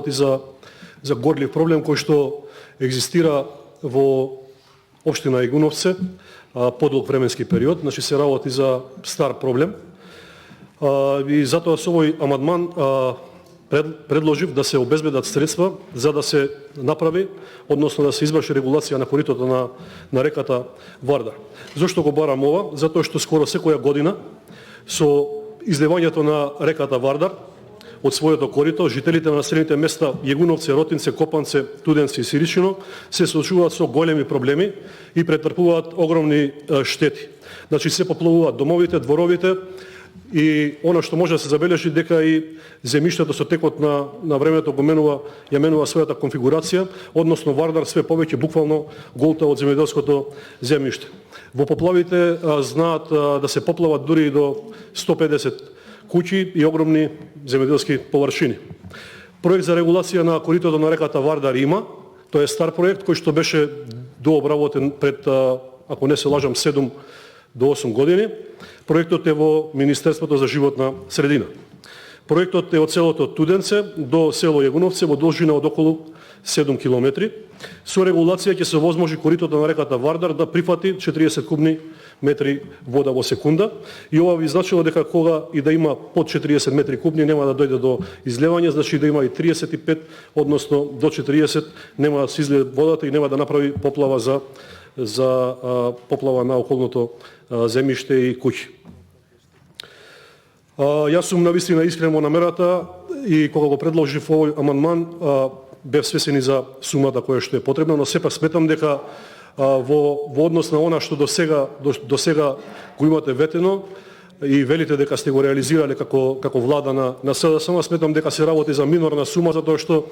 за горлив проблем кој што екзистира во општина Егуновце подолг временски период, значи се работи за стар проблем. И затоа со овој амандман предложив да се обезбедат средства за да се направи, односно да се изврши регулација на коритото на реката Вардар. Зошто го барам ова? Затоа што скоро секоја година со изливањето на реката Вардар од своето корито, жителите на населените места Јегуновце, Ротинце, Копанце, Туденце и Сиричино се соочуваат со големи проблеми и претрпуваат огромни штети. Значи се поплавуваат домовите, дворовите и она што може да се забележи дека и земјиштето со текот на времето ја менува својата конфигурација, односно Вардар све повеќе буквално голта од земјоделското земјиште. Во поплавите знаат да се поплават дури и до 150 куќи и огромни земјоделски површини. Проект за регулација на коритото на реката Вардар има. Тоа е стар проект кој што беше дообработен пред, ако не се лажам, 7 до 8 години. Проектот е во Министерството за животна средина. Проектот е од селото Туденце до село Јегуновце во должина од околу 7 километри. Со регулација ќе се возможи коритото на реката Вардар да прифати 40 кубни метри вода во секунда и ова би значило дека кога и да има под 40 метри кубни нема да дојде до излевање, значи да има и 35, односно до 40 нема да се излее водата и нема да направи поплава за поплава на околното земјиште и куќи. Јас сум навистина искрен во намерата и кога го предложив овој амандман бев свесен и за сумата која што е потребна, но сепак сметам дека во однос на она што до сега го имате ветено и велите дека сте го реализирале како влада на СДСМ, сметам дека се работи за минорна сума, затоа што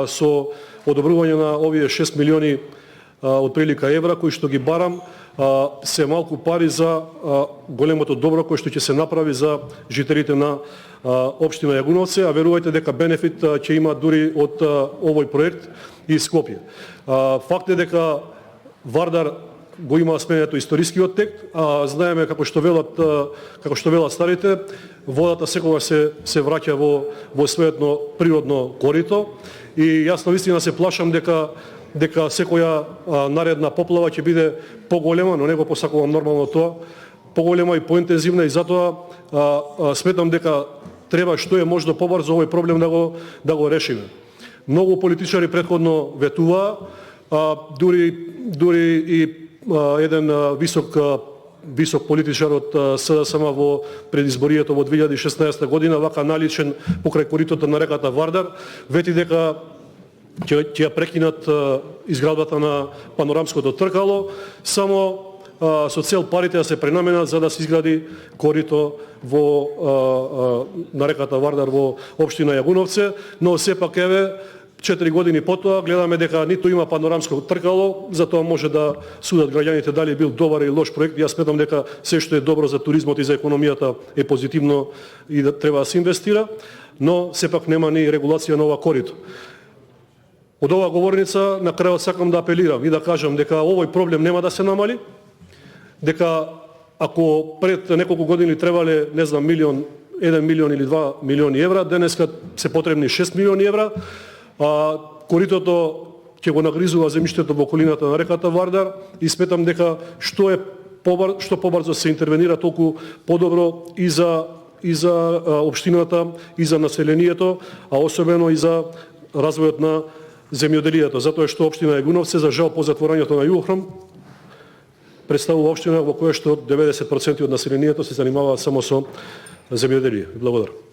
со одобрување на овие 6 милиони од прилика евра кои што ги барам се малку пари за големото добро кој што ќе се направи за жителите на општина Јегуновце, а верувајте дека бенефит ќе има дури од овој проект и Скопје. Факт е дека Вардар го има сменето историскиот тек, а знаеме како што велат старите, водата секогаш се враќа во своето природно корито и јас навистина се плашам дека секоја наредна поплава ќе биде поголема, но не го посакувам нормално тоа, поголема и поинтензивна и затоа сметам дека треба што е можно побрзо овој проблем да го решиме. Многу политичари претходно ветуваа, дури и еден висок политичар од СДСМ во предизборието во 2016 година, вака наличен покрај коритото на реката Вардар, вети дека ќе ја прекинат изградбата на панорамското тркало, само со цел парите да се пренаменат за да се изгради корито на реката Вардар во општина Јегуновце, но сепак еве 4 години потоа гледаме дека ниту има панорамско тркало, затоа може да судат граѓаните дали бил добар или лош проект. Јас сметам дека се што е добро за туризмот и за економијата е позитивно и да треба да се инвестира, но сепак нема ни регулација на ова корито. Од оваа говорница на крајот сакам да апелирам и да кажам дека овој проблем нема да се намали, дека ако пред неколку години требале, не знам, 1 милион или 2 милиони евра, денеска се потребни 6 милиони евра, коритото ќе го нагризува земјиштето во околината на реката Вардар и сметам дека што побрзо се интервенира, толку подобро и за општината, и за населението, а особено и за развојот на земјоделието, затоа што општина Егуновце, за жал по затворањето на Југохром, представува општина во која што 90% од населението се занимава само со земјоделие. Благодарам.